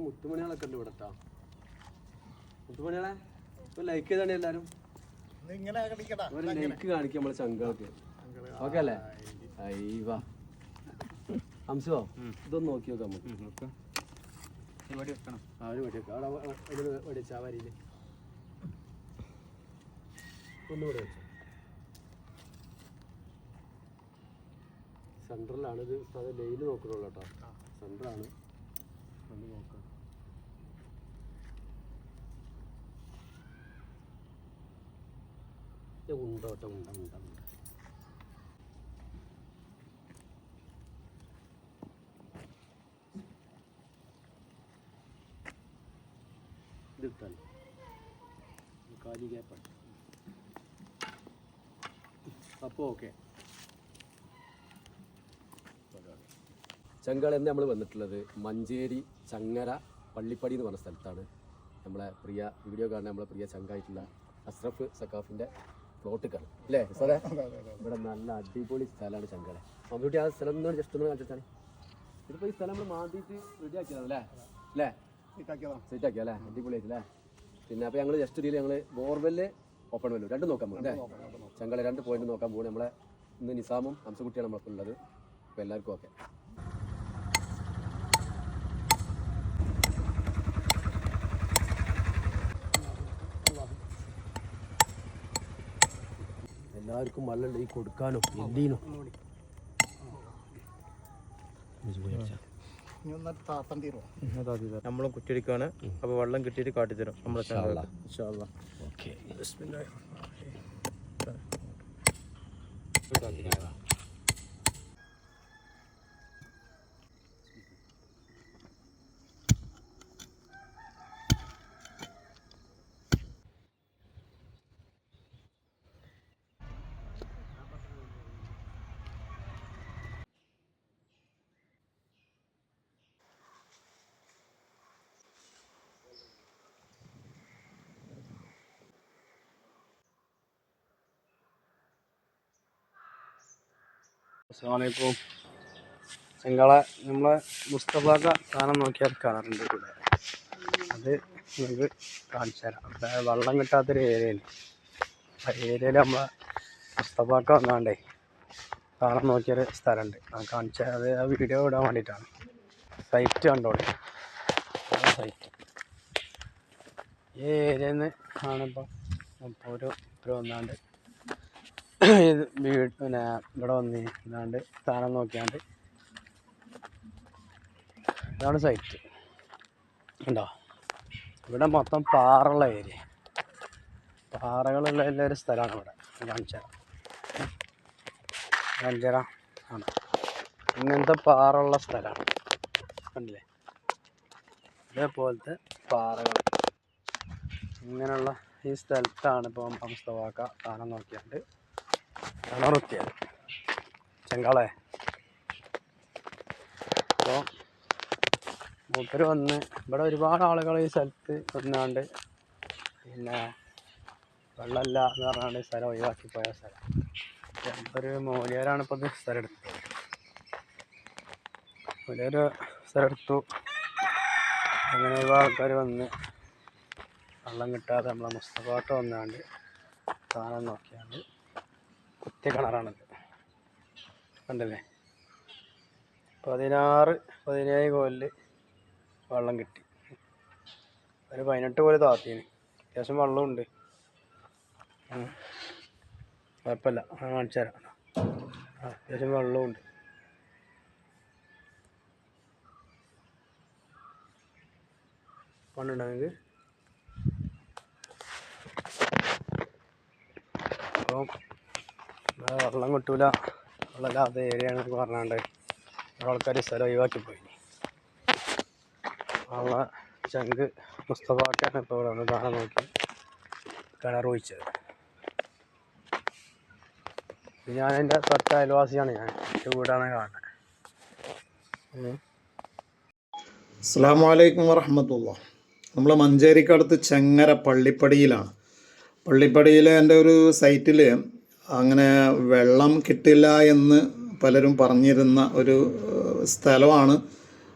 മുത്തുമണികളൊക്കെ ഉണ്ട് ഇവിടെ കേട്ടോ. മുത്തുമണികളെ ലൈക്ക് ചെയ്താണ് എല്ലാവരും. ഒരു ലൈക്ക് കാണിക്കാം നമ്മളെ ചങ്കുകൾക്ക്. ഓക്കെ അല്ലേ? അയ്യവാ ഹംസോ ഇതൊന്ന് നോക്കി നോക്കാം നമുക്ക്. ഒന്നുകൂടെ വെച്ചോ. സെൻട്രലാണ് ഇത്. അത് ലൈന് നോക്കണുള്ളൂ കേട്ടോ. സെൻട്രലാണ് ഒന്ന് നോക്കാം. ഉണ്ടോട്ടെ ഉണ്ട ഉണ്ട ഉണ്ട ഇതിട്ടല്ലോ കാലി ഗ്യാപ്പാണ്. അപ്പോൾ ഓക്കെ. ചങ്കാളെന്ന് നമ്മൾ വന്നിട്ടുള്ളത് മഞ്ചേരി ചങ്ങര പള്ളിപ്പടി എന്ന് പറഞ്ഞ സ്ഥലത്താണ്. നമ്മളെ പ്രിയ വീഡിയോ കാണുന്ന നമ്മളെ പ്രിയ ചങ്കായിട്ടുള്ള അഷ്റഫ് സക്കാഫിൻ്റെ പ്ലോട്ടിക്കാണ് അല്ലേ സാറേ? ഇവിടെ നല്ല അടിപൊളി സ്ഥലമാണ് ചങ്കാളെ. മമ്മൂട്ടി ആ സ്ഥലം ഒന്നും ജസ്റ്റ് ഒന്ന് കാണിച്ചാൽ ഇതിപ്പോൾ ഈ സ്ഥലം നമ്മൾ മാറ്റിയിട്ട് റെഡിയാക്കിയതാണ് അല്ലേ? അല്ലേ സെറ്റ് ആക്കിയ അല്ലേ? അടിപൊളിയായിട്ടല്ലേ? പിന്നെ അപ്പോൾ ഞങ്ങൾ ജസ്റ്റ് ഇതിൽ ഞങ്ങൾ ബോർവെല്ല് ഓപ്പൺ വെല്ലും രണ്ടും നോക്കാൻ പോകും അല്ലേ? ചങ്കാളെ 2 പോയിന്റ് നോക്കാൻ പോകും. നമ്മളെ ഇന്ന് നിസാമും ഹംസക്കുട്ടിയാണ് നമ്മളൊക്കെ ഉള്ളത്. അപ്പോൾ എല്ലാവർക്കും ഓക്കെ. എല്ലാവർക്കും വള്ളം ഈ കൊടുക്കാനും എല്ലീനും നമ്മളും കുറ്റിയടിക്കാണ്. അപ്പോൾ വെള്ളം കിട്ടിയിട്ട് കാട്ടിത്തരും നമ്മളെ. അസ്സലാമലൈക്കും. ചങ്കാളെ നമ്മളെ മുസ്തഫാക്ക സാധനം നോക്കിയാൽ കാണാറുണ്ട് ഇവിടെ. അത് നമുക്ക് കാണിച്ചു തരാം. അവിടെ വെള്ളം കിട്ടാത്തൊരു ഏരിയയാണ്. ആ ഏരിയയിൽ നമ്മളെ മുസ്തഫാക്ക വന്നാണ്ടേ സാധനം നോക്കിയൊരു സ്ഥലമുണ്ട്. ആ കാണിച്ചാൽ അത് ആ വീഡിയോ ഇടാൻ വേണ്ടിയിട്ടാണ്. സൈറ്റ് കണ്ടോളെ. സൈറ്റ് ഈ ഏരിയയിൽ നിന്ന് ആണിപ്പോൾ ഒരു വന്നാണ്ട് പിന്നെ ഇവിടെ വന്ന് ഇതാണ്ട് സ്ഥാനം നോക്കിയാണ്ട് ഇതാണ് സൈറ്റ്. ഉണ്ടോ? ഇവിടെ മൊത്തം പാറയുള്ള ഏരിയ, പാറകളുള്ള എല്ലാവരും സ്ഥലമാണ് ഇവിടെ. കാണിച്ചര ആണ് ഇങ്ങനത്തെ പാറയുള്ള സ്ഥലമാണ്. കണ്ടില്ലേ? ഇതേപോലത്തെ പാറകൾ ഇങ്ങനെയുള്ള ഈ സ്ഥലത്താണ് ഇപ്പോൾ മുസ്തഫാക്ക സ്ഥാനം നോക്കിയാണ്ട് കിണറുത്തിയത്. ചങ്കാളെ അപ്പോൾ മൂപ്പര് വന്ന് ഇവിടെ ഒരുപാട് ആളുകൾ ഈ സ്ഥലത്ത് വന്നാണ്ട് പിന്നെ വെള്ളമില്ല എന്ന് പറഞ്ഞാണ്ട് സ്ഥലം ഒഴിവാക്കി പോയ സ്ഥലം. ഒരു മൂല്യരാണ് ഇപ്പോൾ ഇത് സ്ഥലം എടുത്തത്. മൂല്യര് സ്ഥലം എടുത്തു. അങ്ങനെ ഒരുപാട് ആൾക്കാർ വന്ന് വെള്ളം കിട്ടാതെ നമ്മളെ മുസ്തഫാക്ക വന്നാണ്ട് സ്ഥാനം നോക്കിയാണ്ട് കുത്തിയ കിണറാണിത്. കണ്ടല്ലേ? 16-17 കോലിൽ വെള്ളം കിട്ടി. ഒരു 18 കോല് താത്തിന്. അത്യാവശ്യം വെള്ളമുണ്ട്. കുഴപ്പമില്ല. കാണിച്ചു തരാം. അത്യാവശ്യം വെള്ളമുണ്ട്. കണ്ടുണ്ടെങ്കിൽ അപ്പം വെള്ളം കിട്ടൂല, വെള്ളമില്ലാത്ത ഏരിയയാണെന്നൊക്കെ പറഞ്ഞാണ്ട് ആൾക്കാർ സ്ഥലം ഒഴിവാക്കിപ്പോയി. നമ്മളെ ചങ്ക് മുസ്തഫാക്കാണ് ഇപ്പോൾ ഇവിടെ വന്ന് താഴെ നോക്കി കിണർ ഒഴിച്ചത്. ഞാൻ എൻ്റെ തൊട്ട അയൽവാസിയാണ്. ഞാൻ എൻ്റെ വീടാണ് കാണുന്നത്. അസ്സലാമു അലൈക്കും വറഹ്മത്തുള്ളാഹി. നമ്മൾ മഞ്ചേരിക്കടുത്ത് ചെങ്ങര പള്ളിപ്പടിയിലാണ്. പള്ളിപ്പടിയിലെ എൻ്റെ ഒരു സൈറ്റിൽ അങ്ങനെ വെള്ളം കിട്ടില്ല എന്ന് പലരും പറഞ്ഞിരുന്ന ഒരു സ്ഥലമാണ്.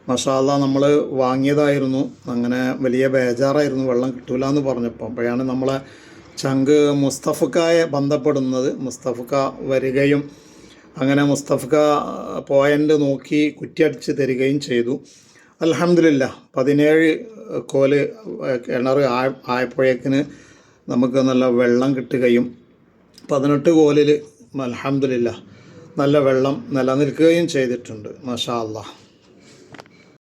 മാഷാ അല്ലാഹ് നമ്മൾ വാങ്ങിയതായിരുന്നു. അങ്ങനെ വലിയ ബേജാറായിരുന്നു വെള്ളം കിട്ടില്ല എന്ന് പറഞ്ഞപ്പോൾ. അപ്പോഴാണ് നമ്മളെ ചങ്ക് മുസ്തഫക്കായെ ബന്ധപ്പെടുന്നത്. മുസ്തഫക്ക വരികയും അങ്ങനെ മുസ്തഫക്ക പോയിൻ്റ് നോക്കി കുറ്റിയടിച്ച് തരികയും ചെയ്തു. അൽഹംദുലില്ലാ 17 കോല് കിണർ ആയപ്പോഴേക്കിന് നമുക്ക് നല്ല വെള്ളം കിട്ടുകയും 18 കോലിൽ അൽഹംദുലില്ലാ നല്ല വെള്ളം നിലനിൽക്കുകയും ചെയ്തിട്ടുണ്ട്. മാഷാ അല്ലാഹ്.